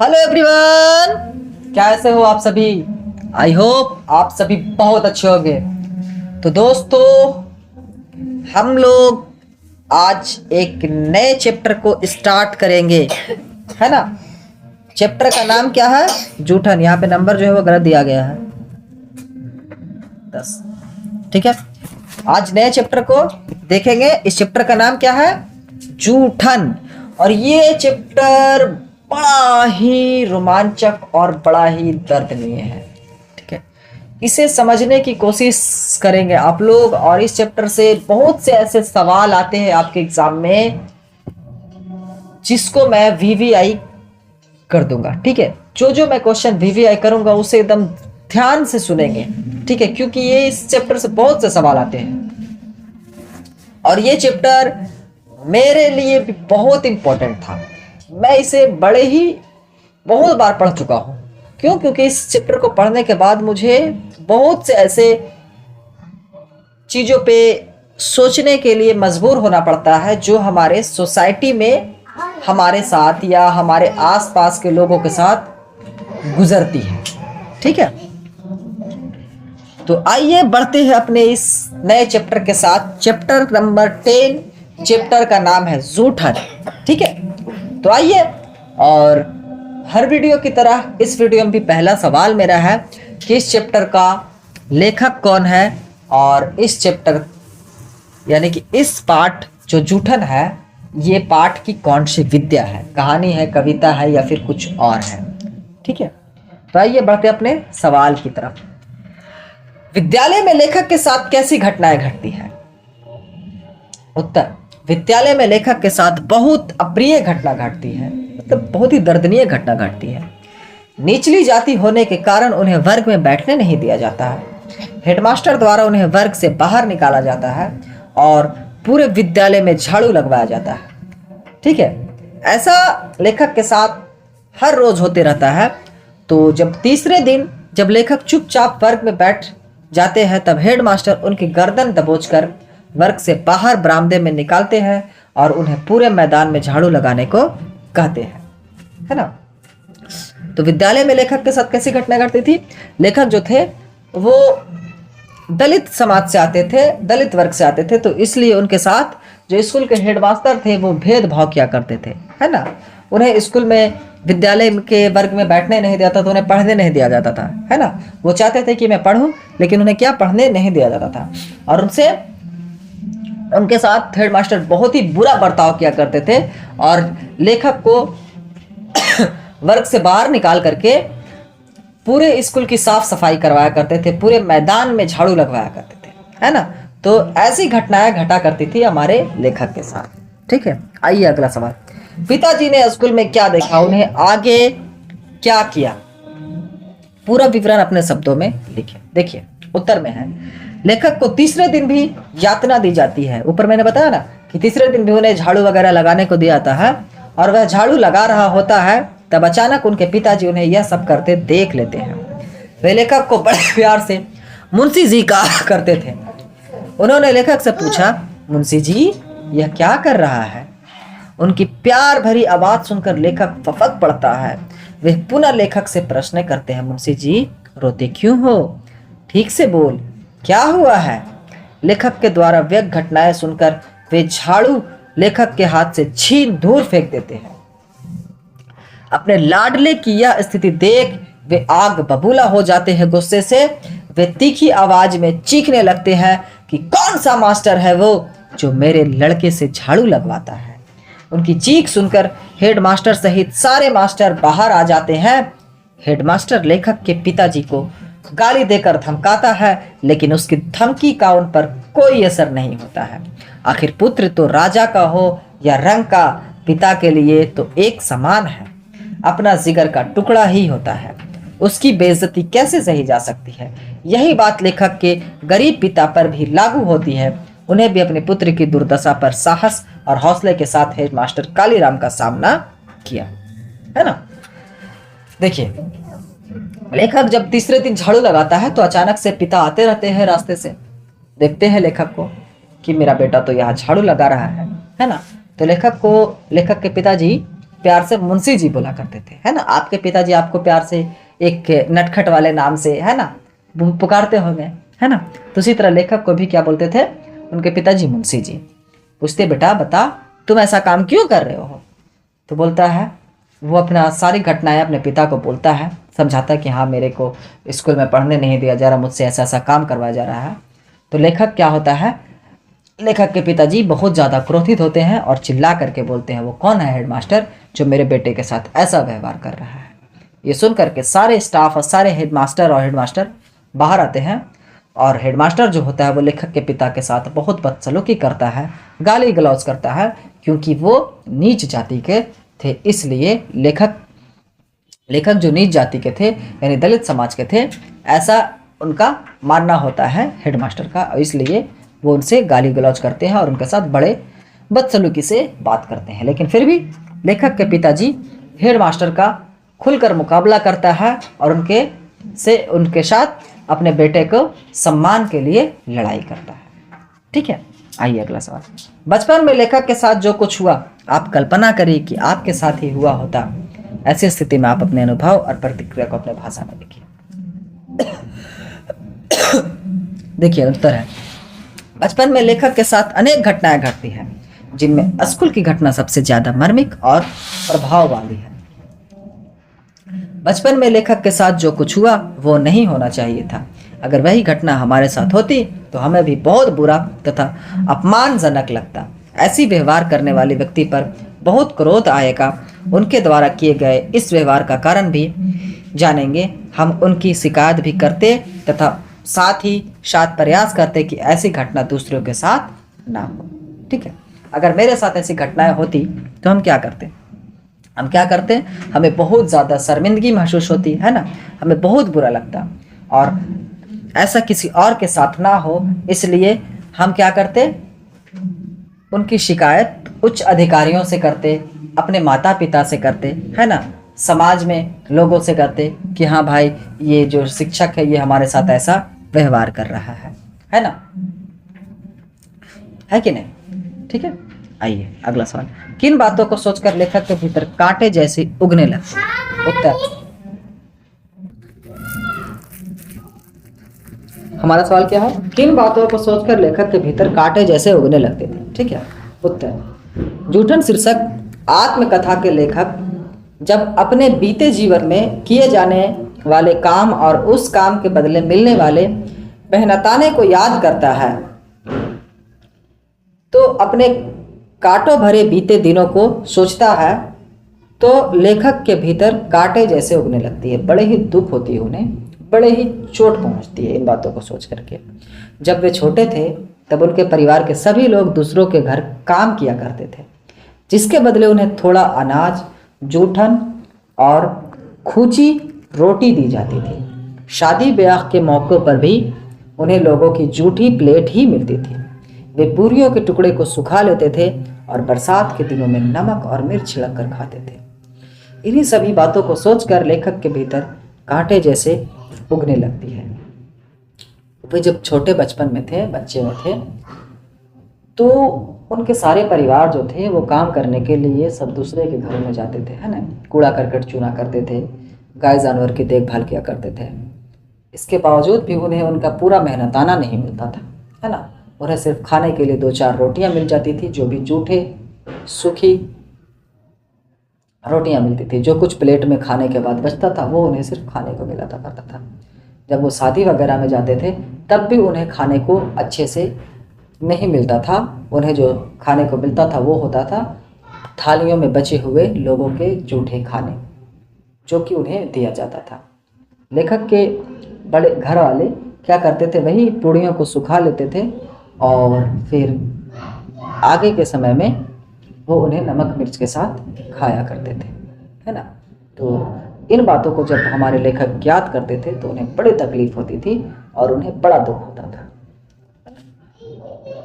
Hello everyone, कैसे हो आप सभी। आई होप आप सभी बहुत अच्छे होंगे। तो दोस्तों, हम लोग आज एक नए चैप्टर को स्टार्ट करेंगे, है ना। चैप्टर का नाम क्या है? जूठन। यहाँ पे नंबर जो है वो गलत दिया गया है, 10। ठीक है, आज नए चैप्टर को देखेंगे। इस चैप्टर का नाम क्या है? जूठन। और ये चैप्टर बड़ा ही रोमांचक और बड़ा ही दर्दनीय है। ठीक है, इसे समझने की कोशिश करेंगे आप लोग। और इस चैप्टर से बहुत से ऐसे सवाल आते हैं आपके एग्जाम में, जिसको मैं वीवीआई कर दूंगा। ठीक है, जो मैं क्वेश्चन वीवीआई करूंगा उसे एकदम ध्यान से सुनेंगे। ठीक है, क्योंकि ये इस चैप्टर से बहुत से सवाल आते हैं और ये चैप्टर मेरे लिए भी बहुत इंपॉर्टेंट था। मैं इसे बहुत बार पढ़ चुका हूं। क्यों? क्योंकि इस चैप्टर को पढ़ने के बाद मुझे बहुत से ऐसे चीजों पे सोचने के लिए मजबूर होना पड़ता है, जो हमारे सोसाइटी में हमारे साथ या हमारे आसपास के लोगों के साथ गुजरती है। ठीक है, तो आइए बढ़ते हैं अपने इस नए चैप्टर के साथ। चैप्टर नंबर 10, चैप्टर का नाम है जूठन। ठीक है, तो आइए। और हर वीडियो की तरह इस वीडियो में भी पहला सवाल मेरा है कि इस चैप्टर का लेखक कौन है, और इस चैप्टर यानी कि इस पाठ जो जूठन है, ये पाठ की कौन सी विद्या है, कहानी है, कविता है या फिर कुछ और है। ठीक है, तो आइए बढ़ते अपने सवाल की तरफ। विद्यालय में लेखक के साथ कैसी घटनाएं घटती हैं? उत्तर: विद्यालय में लेखक के साथ बहुत अप्रिय घटना घटती है, मतलब बहुत ही दर्दनीय घटना घटती है। निचली जाति होने के कारण उन्हें वर्ग में बैठने नहीं दिया जाता है। हेडमास्टर द्वारा उन्हें वर्ग से बाहर निकाला जाता है और पूरे विद्यालय में झाड़ू लगवाया जाता है। ठीक है, ऐसा लेखक के साथ हर रोज होते रहता है। तो जब तीसरे दिन जब लेखक चुपचाप वर्ग में बैठ जाते हैं, तब हेडमास्टर उनकी गर्दन दबोचकर वर्ग से बाहर बरामदे में निकालते हैं और उन्हें पूरे मैदान में झाड़ू लगाने को कहते हैं, है ना। तो विद्यालय में लेखक के साथ कैसी घटना घटती थी? लेखक जो थे वो दलित समाज से आते थे, दलित वर्ग से आते थे, तो इसलिए उनके साथ जो स्कूल के हेडमास्टर थे वो भेदभाव किया करते थे, है ना। उन्हें स्कूल में विद्यालय के वर्ग में बैठने नहीं दिया था, तो उन्हें पढ़ने नहीं दिया जाता था, है ना। वो चाहते थे कि मैं पढ़ूं, लेकिन उन्हें क्या पढ़ने नहीं दिया जाता था। और उनके साथ हेडमास्टर बहुत ही बुरा बर्ताव किया करते थे और लेखक को वर्ग से बाहर निकाल करके पूरे स्कूल की साफ सफाई करवाया करते थे, पूरे मैदान में झाड़ू लगवाया करते थे, है ना। तो ऐसी घटनाएं घटा करती थी हमारे लेखक के साथ। ठीक है, आइए अगला सवाल। पिताजी ने स्कूल में क्या देखा, उन्हें आगे क्या किया? पूरा विवरण अपने शब्दों में लिखिए। देखिए, उत्तर में है लेखक को तीसरे दिन भी यातना दी जाती है। ऊपर मैंने बताया ना कि तीसरे दिन भी उन्हें झाड़ू वगैरह लगाने को दिया जाता है, और वह झाड़ू लगा रहा होता है, तब अचानक उनके पिताजी उन्हें यह सब करते देख लेते हैं। वे लेखक को बड़े प्यार से मुंशी जी कहा करते थे। उन्होंने लेखक से पूछा, मुंशी जी यह क्या कर रहा है? उनकी प्यार भरी आवाज सुनकर लेखक फफक पड़ता है। वे पुनः लेखक से प्रश्न करते हैं, मुंशी जी रोते क्यों हो? ठीक से बोल, क्या हुआ है? लेखक के द्वारा व्यक्त घटनाएं सुनकर वे झाड़ू लेखक के हाथ से छीन दूर फेंक देते हैं। अपने लाडले की यह स्थिति देख वे आग बबूला हो जाते हैं गुस्से से। वे तीखी आवाज में चीखने लगते हैं कि कौन सा मास्टर है वो जो मेरे लड़के से झाड़ू लगवाता है। उनकी चीख सुनकर हेडमास्टर सहित सारे मास्टर बाहर आ जाते हैं। हेडमास्टर लेखक के पिताजी को गाली देकर धमकाता है, लेकिन उसकी धमकी का उन पर कोई असर नहीं होता है। आखिर पुत्र तो राजा का हो या रंग का, पिता के लिए तो एक समान है, अपना जिगर का टुकड़ा ही होता है। उसकी बेइज्जती कैसे सही जा सकती है? यही बात लेखक के गरीब पिता पर भी लागू होती है। उन्हें भी अपने पुत्र की दुर्दशा पर साहस और हौसले के साथ हेडमास्टर कालीराम का सामना किया, है ना। देखिए, लेखक जब तीसरे दिन झाड़ू लगाता है तो अचानक से पिता आते रहते हैं रास्ते से, देखते हैं लेखक को कि मेरा बेटा तो यहाँ झाड़ू लगा रहा है ना। तो लेखक के पिताजी प्यार से मुंशी जी बोला करते थे, है ना। आपके पिताजी आपको प्यार से एक नटखट वाले नाम से, है ना, पुकारते होंगे, है ना। तो उसी तरह लेखक को भी क्या बोलते थे उनके पिताजी, मुंशी जी। पूछते बेटा बता तुम ऐसा काम क्यों कर रहे हो। तो बोलता है, वो अपना सारी घटनाएं अपने पिता को बोलता है, समझाता है कि हाँ मेरे को स्कूल में पढ़ने नहीं दिया जा रहा, मुझसे ऐसा ऐसा काम करवाया जा रहा है। तो लेखक क्या होता है, लेखक के पिताजी बहुत ज़्यादा क्रोधित होते हैं और चिल्ला करके बोलते हैं, वो कौन है हेडमास्टर जो मेरे बेटे के साथ ऐसा व्यवहार कर रहा है। ये सुन करके सारे स्टाफ और सारे हेडमास्टर बाहर आते हैं और हेडमास्टर जो होता है वो लेखक के पिता के साथ बहुत बदसलूकी करता है, गाली गलौज करता है, क्योंकि वो नीच जाति के थे। इसलिए लेखक जो नीच जाति के थे यानी दलित समाज के थे, ऐसा उनका मानना होता है हेडमास्टर का, और इसलिए वो उनसे गाली गलौज करते हैं और उनके साथ बड़े बदसलूकी से बात करते हैं। लेकिन फिर भी लेखक के पिताजी हेडमास्टर का खुलकर मुकाबला करता है और उनके साथ अपने बेटे को सम्मान के लिए लड़ाई करता है। ठीक है, आइए अगला सवाल। बचपन में लेखक के साथ जो कुछ हुआ आप कल्पना करिए कि आपके साथ ही हुआ होता। ऐसी स्थिति में आप अपने अनुभव और प्रतिक्रिया को अपने भाषा में लिखिए। देखिए उत्तर है, बचपन में लेखक के साथ अनेक घटनाएं घटती हैं, जिनमें स्कूल की घटना सबसे ज्यादा मार्मिक और प्रभाव वाली है। बचपन में लेखक के साथ जो कुछ हुआ वो नहीं होना चाहिए था। अगर वही घटना हमारे साथ होती तो हमें भी बहुत बुरा तथा अपमानजनक लगता। ऐसी व्यवहार करने वाले व्यक्ति पर बहुत क्रोध आएगा। उनके द्वारा किए गए इस व्यवहार का कारण भी जानेंगे। हम उनकी शिकायत भी करते तथा साथ ही साथ प्रयास करते कि ऐसी घटना दूसरों के साथ ना हो। ठीक है, अगर मेरे साथ ऐसी घटनाएं होती तो हम क्या करते, हमें बहुत ज़्यादा शर्मिंदगी महसूस होती है ना, हमें बहुत बुरा लगता और ऐसा किसी और के साथ ना हो, इसलिए हम क्या करते, उनकी शिकायत उच्च अधिकारियों से करते, अपने माता पिता से करते, है ना, समाज में लोगों से करते कि हाँ भाई ये जो शिक्षक है ये हमारे साथ ऐसा व्यवहार कर रहा है ना, है कि नहीं। ठीक है, आइए अगला सवाल। किन बातों को सोचकर लेखक के भीतर कांटे जैसे उगने लगते? उत्तर, हमारा सवाल क्या है, किन बातों को सोचकर लेखक के भीतर कांटे जैसे उगने लगते थे। ठीक है, उत्तर, जूठन शीर्षक आत्मकथा के लेखक जब अपने बीते जीवन में किए जाने वाले काम और उस काम के बदले मिलने वाले मेहनताने को याद करता है तो अपने कांटों भरे बीते दिनों को सोचता है तो लेखक के भीतर कांटे जैसे उगने लगती है। बड़े ही दुख होती है उन्हें, बड़े ही चोट पहुंचती है इन बातों को सोच करके। जब वे छोटे थे तब उनके परिवार के सभी लोग दूसरों के घर काम किया करते थे, जिसके बदले उन्हें थोड़ा अनाज, जूठन और खूची रोटी दी जाती थी। शादी ब्याह के मौक़ों पर भी उन्हें लोगों की जूठी प्लेट ही मिलती थी। वे पूरियों के टुकड़े को सुखा लेते थे और बरसात के दिनों में नमक और मिर्च छिड़क कर खाते थे। इन्हीं सभी बातों को सोचकर लेखक के भीतर कांटे जैसे उगने लगती है। वे जब छोटे बचपन में थे, बच्चे में थे, तो उनके सारे परिवार जो थे वो काम करने के लिए सब दूसरे के घरों में जाते थे, है ना, कूड़ा करकट चूना करते थे, गाय जानवर की देखभाल किया करते थे। इसके बावजूद भी उन्हें उनका पूरा मेहनताना नहीं मिलता था, है ना। उन्हें सिर्फ खाने के लिए 2-4 रोटियां मिल जाती थी, जो भी जूठे सूखी रोटियां मिलती थी। जो कुछ प्लेट में खाने के बाद बचता था वो उन्हें सिर्फ खाने को मिला था करता था। जब वो शादी वगैरह में जाते थे तब भी उन्हें खाने को अच्छे से नहीं मिलता था। उन्हें जो खाने को मिलता था वो होता था थालियों में बचे हुए लोगों के जूठे खाने, जो कि उन्हें दिया जाता था। लेखक के बड़े घर वाले क्या करते थे, वही पूड़ियों को सुखा लेते थे और फिर आगे के समय में वो उन्हें नमक मिर्च के साथ खाया करते थे, है ना। तो इन बातों को जब हमारे लेखक याद करते थे तो उन्हें बड़ी तकलीफ होती थी और उन्हें बड़ा दुख होता था।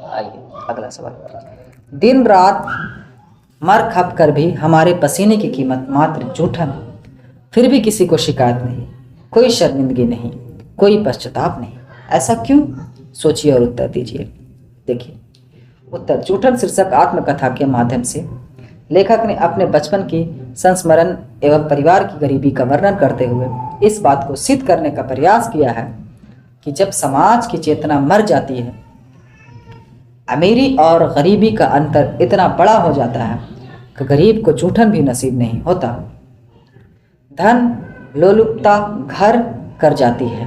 आइए अगला सवाल। दिन रात मर खप कर भी हमारे पसीने की कीमत मात्र जूठन, फिर भी किसी को शिकायत नहीं, कोई शर्मिंदगी नहीं, कोई पश्चाताप नहीं। ऐसा क्यों? सोचिए और उत्तर दीजिए। देखिए उत्तर, जूठन शीर्षक आत्मकथा के माध्यम से लेखक ने अपने बचपन की संस्मरण एवं परिवार की गरीबी का वर्णन करते हुए इस बात को सिद्ध करने का प्रयास किया है कि जब समाज की चेतना मर जाती है, अमीरी और गरीबी का अंतर इतना बड़ा हो जाता है कि गरीब को जूठन भी नसीब नहीं होता। धन लोलुपता घर कर जाती है,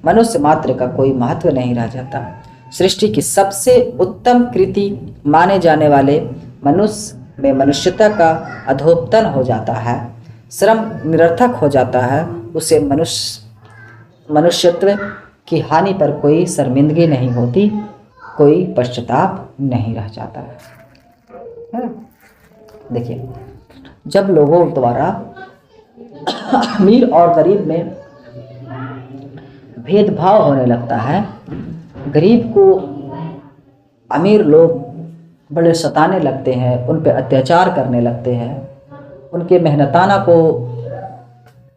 मनुष्य मात्र का कोई महत्व नहीं रह जाता। सृष्टि की सबसे उत्तम कृति माने जाने वाले मनुष्य में मनुष्यता का अधोपतन हो जाता है, श्रम निरर्थक हो जाता है, उसे मनुष्यत्व की हानि पर कोई शर्मिंदगी नहीं होती, कोई पश्चाताप नहीं रह जाता है। देखिए, जब लोगों द्वारा अमीर और गरीब में भेदभाव होने लगता है, गरीब को अमीर लोग बड़े सताने लगते हैं, उन पे अत्याचार करने लगते हैं, उनके मेहनताना को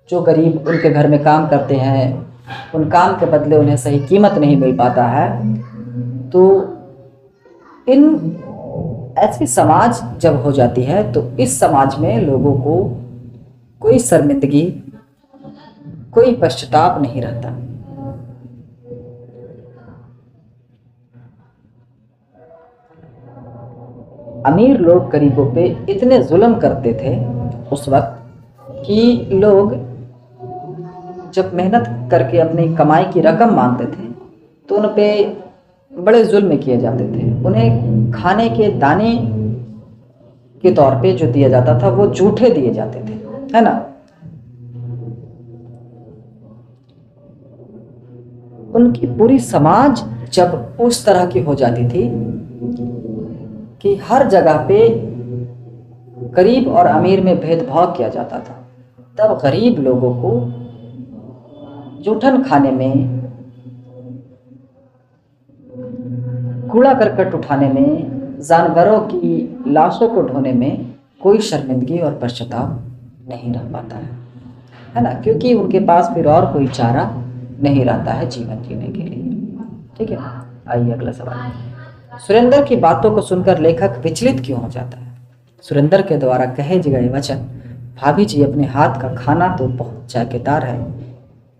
जो गरीब उनके घर में काम करते हैं उन काम के बदले उन्हें सही कीमत नहीं मिल पाता है, तो इन ऐसी समाज जब हो जाती है तो इस समाज में लोगों को कोई शर्मिंदगी, कोई पश्चाताप नहीं रहता। अमीर लोग गरीबों पे इतने जुल्म करते थे उस वक्त कि लोग जब मेहनत करके अपनी कमाई की रकम मांगते थे तो उन पे बड़े जुल्म किए जाते थे। उन्हें खाने के दाने के तौर पे जो दिया जाता था वो जूठे दिए जाते थे, है ना। उनकी पूरी समाज जब उस तरह की हो जाती थी कि हर जगह पे गरीब और अमीर में भेदभाव किया जाता था, तब गरीब लोगों को जूठन खाने में, कूड़ा करकट उठाने में, जानवरों की लाशों को ढोने में कोई शर्मिंदगी और पश्चाताप नहीं रह पाता है ना, क्योंकि उनके पास फिर और कोई चारा नहीं रहता है जीवन जीने के लिए। ठीक है, आइए अगला सवाल। सुरेंद्र की बातों को सुनकर लेखक विचलित क्यों हो जाता है? सुरेंद्र के द्वारा कहे गए वचन, भाभी जी अपने हाथ का खाना तो बहुत जायकेदार है,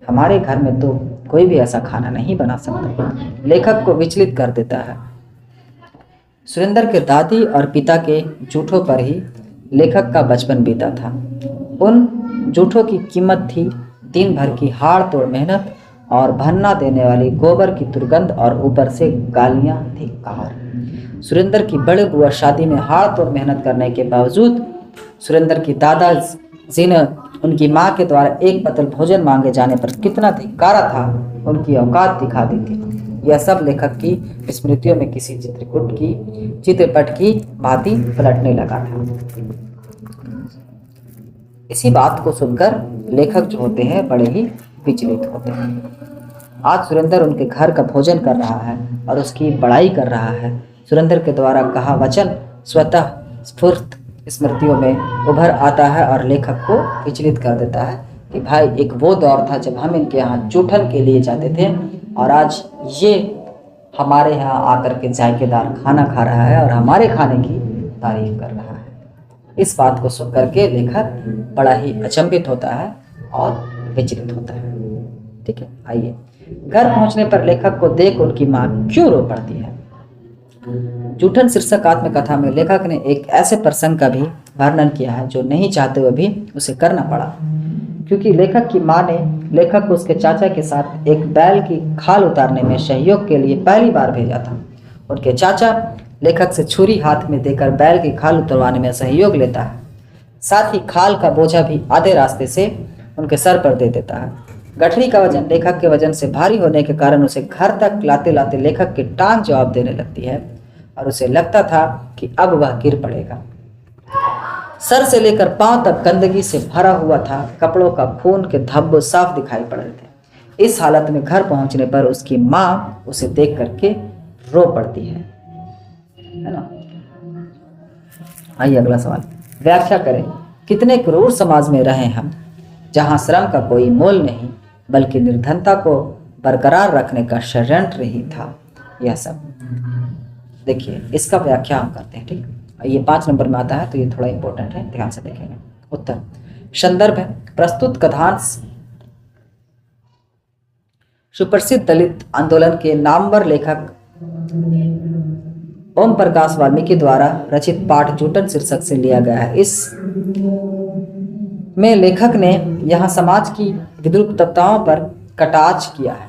हमारे घर में तो कोई भी ऐसा खाना नहीं बना सकता, लेखक को विचलित कर देता है। सुरेंद्र के दादी और पिता के जूठों पर ही लेखक का बचपन बीता था। उन जूठों की कीमत थी दिन भर की हाड़ तोड़ मेहनत और भन्ना देने वाली गोबर की दुर्गंध और ऊपर से गालियां धिक्कार। सुरेंद्र की बड़े बुआ शादी में हाड़ तोड़ मेहनत करने के बावजूद सुरेंद्र की दादा जी ने उनकी माँ के द्वारा एक पतल भोजन मांगे जाने पर कितना धिक्कारा था, उनकी औकात दिखा दी थी। यह सब लेखक की स्मृतियों में किसी चित्रपट की भांति पलटने लगा था। इसी बात को सुनकर लेखक जो होते हैं बड़े ही विचलित होते हैं। आज सुरेंद्र उनके घर का भोजन कर रहा है और उसकी बड़ाई कर रहा है। सुरेंद्र के द्वारा कहा वचन स्वतः स्फूर्त स्मृतियों में उभर आता है और लेखक को विचलित कर देता है कि भाई, एक वो दौर था जब हम इनके यहाँ जूठन के लिए जाते थे और आज ये हमारे यहाँ आकर के जायकेदार खाना खा रहा है और हमारे खाने की तारीफ कर रहा है। इस बात को सुन करके लेखक बड़ा ही अचंभित होता है और विचलित होता है। ठीक है, आइए। घर पहुंचने पर लेखक को देख उनकी माँ क्यों रो पड़ती है? जूठन शीर्षक आत्मकथा में लेखक ने एक ऐसे प्रसंग का भी वर्णन किया है जो नहीं चाहते हुए भी उसे करना पड़ा, क्योंकि लेखक की माँ ने लेखक को उसके चाचा के साथ एक बैल की खाल उतारने में सहयोग के लिए पहली बार भेजा था। उनके चाचा लेखक से छुरी हाथ में देकर बैल की खाल उतरवाने में सहयोग लेता है, साथ ही खाल का बोझा भी आधे रास्ते से उनके सर पर दे देता है। गठरी का वजन लेखक के वजन से भारी होने के कारण उसे घर तक लाते लाते लेखक की टांग जवाब देने लगती है और उसे लगता था कि अब वह गिर पड़ेगा। सर से लेकर पांव तक गंदगी से भरा हुआ था, कपड़ों का खून के धब्बे साफ दिखाई पड़ रहे थे। इस हालत में घर पहुंचने पर उसकी माँ उसे देख करके रो पड़ती है ना। आइए अगला सवाल। व्याख्या करें। कितने क्रूर समाज में रहे हम, जहां श्रम का कोई मोल नहीं बल्कि निर्धनता को बरकरार रखने का षड्यंत्र ही था। यह सब देखिए, इसका व्याख्या हम करते हैं। ठीक, ये 5 नंबर में आता है, तो ये थोड़ा इंपॉर्टेंट है, ध्यान से देखेंगे। उत्तर संदर्भ है प्रस्तुत कथांश सुप्रसिद्ध दलित आंदोलन के नामवर लेखक ओम प्रकाश वाल्मीकि द्वारा रचित पाठ जूठन शीर्षक से लिया गया है। इस में लेखक ने यहाँ समाज की विद्रूपताओं पर कटाक्ष किया है।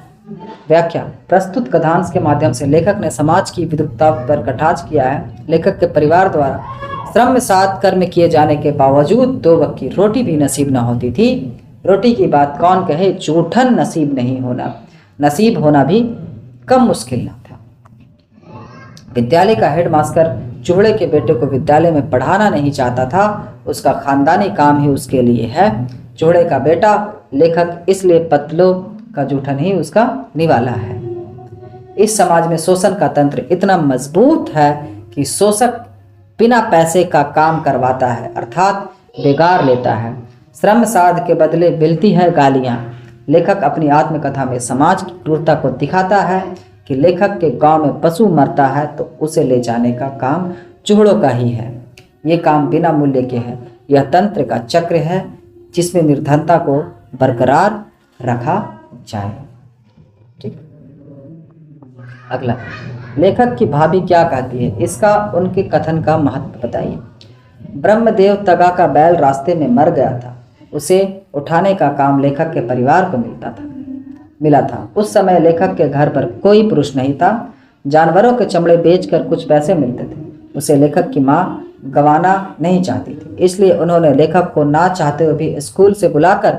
व्याख्या प्रस्तुत कथांश के माध्यम से लेखक ने समाज की विद्रूपता पर कटाक्ष किया है। लेखक के परिवार द्वारा श्रम में साथ कर्म किए जाने के बावजूद 2 वक्त की रोटी भी नसीब न होती थी। रोटी की बात कौन कहे, जूठन नसीब नहीं होना, नसीब होना भी कम मुश्किल न था। विद्यालय का हेडमास्टर चूड़े के बेटे को विद्यालय में पढ़ाना नहीं चाहता था, उसका खानदानी काम ही उसके लिए है। चूड़े का बेटा लेखक इसलिए पतलों का जूठन ही उसका निवाला है। इस समाज में शोषण का तंत्र इतना मजबूत है कि शोषक बिना पैसे का काम करवाता है, अर्थात बेगार लेता है। श्रम साध के बदले मिलती है गालियाँ। लेखक अपनी आत्मकथा में समाज की क्रूरता को दिखाता है कि लेखक के गांव में पशु मरता है तो उसे ले जाने का काम चूड़ों का ही है। ये काम बिना मूल्य के है। यह तंत्र का चक्र है जिसमें निर्धनता को बरकरार रखा जाए। ठीक। अगला, लेखक की भाभी क्या कहती है, इसका उनके कथन का महत्व बताइए। ब्रह्मदेव तगा का बैल रास्ते में मर गया था, उसे उठाने का काम लेखक के परिवार को मिला था। उस समय लेखक के घर पर कोई पुरुष नहीं था। जानवरों के चमड़े बेचकर कुछ पैसे मिलते थे। उसे लेखक की माँ गंवाना नहीं चाहती थी, इसलिए उन्होंने लेखक को ना चाहते हुए भी स्कूल से बुलाकर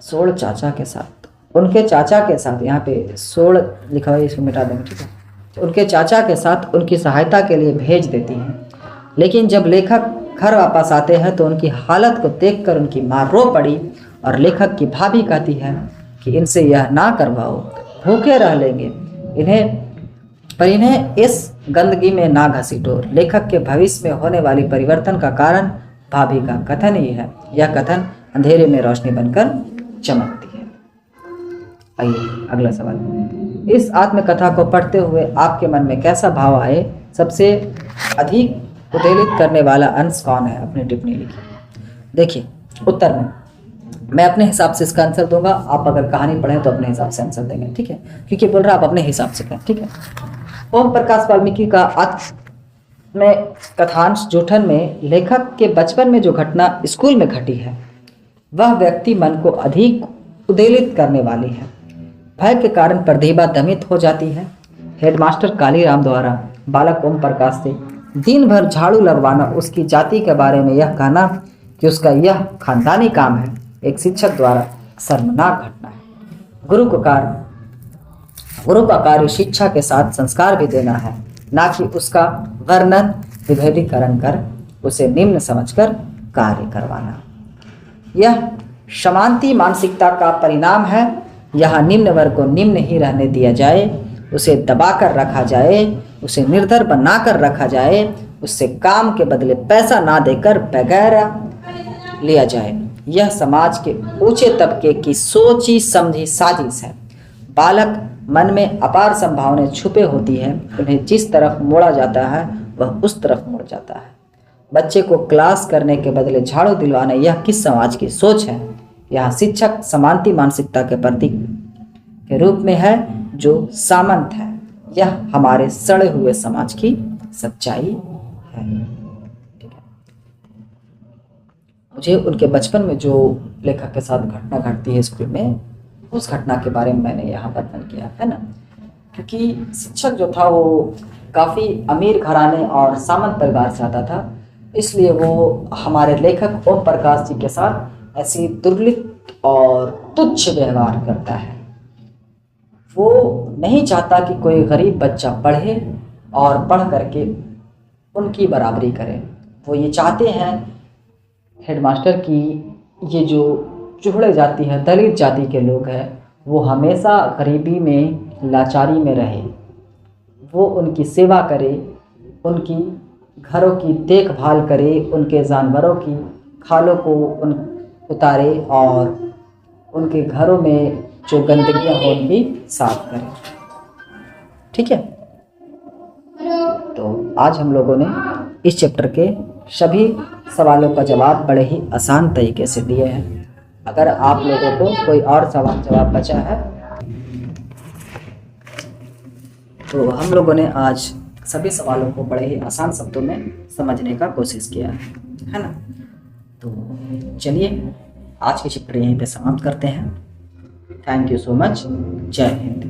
सोड़ चाचा के साथ, उनके चाचा के साथ, यहाँ पे सोड़ लिखा हुआ है, इसको मिटा देंगे, ठीक है। उनके चाचा के साथ उनकी सहायता के लिए भेज देती हैं। लेकिन जब लेखक घर वापस आते हैं तो उनकी हालत को देखकर उनकी माँ रो पड़ी और लेखक की भाभी कहती है कि इनसे यह ना करवाओ, भूखे रह लेंगे, इन्हें इस गंदगी में ना घसीटो। लेखक के भविष्य में होने वाली परिवर्तन का कारण भाभी का कथन ही है। यह कथन अंधेरे में रोशनी बनकर चमकती है। आइए अगला सवाल। इस आत्मकथा को पढ़ते हुए आपके मन में कैसा भाव आए, सबसे अधिक उद्वेलित करने वाला अंश कौन है, अपनी टिप्पणी लिखिए। देखिए उत्तर में मैं अपने हिसाब से इसका आंसर दूंगा, आप अगर कहानी पढ़ें तो अपने हिसाब से आंसर देंगे, ठीक है, क्योंकि बोल रहा आप अपने हिसाब से करें, ठीक है। ओम प्रकाश वाल्मीकि का आत्म कथांश जूठन में लेखक के बचपन में जो घटना स्कूल में घटी है वह व्यक्ति मन को अधिक उद्वेलित करने वाली है। भय के कारण प्रतिभा दमित हो जाती है। हेडमास्टर कालीराम द्वारा बालक ओम प्रकाश से दिन भर झाड़ू लगवाना, उसकी जाति के बारे में यह कहना कि उसका यह खानदानी काम है, एक शिक्षक द्वारा शर्मनाक घटना है। गुरु का कार्य शिक्षा के साथ संस्कार भी देना है, ना कि उसका वर्णन विभेदीकरण कर उसे निम्न समझकर कार्य करवाना। यह समांती मानसिकता का परिणाम है। यहाँ निम्न वर्ग को निम्न ही रहने दिया जाए, उसे दबाकर रखा जाए, उसे निर्धर बनाकर रखा जाए, उससे काम के बदले पैसा ना देकर वगैरह लिया जाए। यह समाज के ऊंचे तबके की सोची समझी साजिश है। बालक मन में अपार संभावनाएं छुपे होती हैं, उन्हें जिस तरफ मोड़ा जाता है वह उस तरफ मुड़ जाता है। बच्चे को क्लास करने के बदले झाड़ू दिलवाना, यह किस समाज की सोच है। यहाँ शिक्षक समांती मानसिकता के प्रतीक के रूप में है जो सामंत है। यह हमारे सड़े हुए समाज की सच्चाई है। मुझे उनके बचपन में जो लेखक के साथ घटना घटती है स्कूल में, उस घटना के बारे में मैंने यहाँ वर्णन किया है ना, क्योंकि शिक्षक जो था वो काफ़ी अमीर घराने और सामंत परिवार से आता था, इसलिए वो हमारे लेखक ओम प्रकाश जी के साथ ऐसी दुर्लिप्त और तुच्छ व्यवहार करता है। वो नहीं चाहता कि कोई गरीब बच्चा पढ़े और पढ़ करके उनकी बराबरी करे। वो ये चाहते हैं हेडमास्टर की ये जो चूहड़े जाति है, दलित जाति के लोग हैं, वो हमेशा गरीबी में, लाचारी में रहे। वो उनकी सेवा करे, उनकी घरों की देखभाल करे, उनके जानवरों की खालों को उतारे और उनके घरों में जो गंदगियाँ हो उनकी साफ करें। ठीक है, तो आज हम लोगों ने इस चैप्टर के सभी सवालों का जवाब बड़े ही आसान तरीके से दिए हैं। अगर आप लोगों को कोई और सवाल जवाब बचा है तो हम लोगों ने आज सभी सवालों को बड़े ही आसान शब्दों में समझने का कोशिश किया है ना। तो चलिए आज के चैप्टर यहीं पे समाप्त करते हैं। Thank you so much. जय हिंद।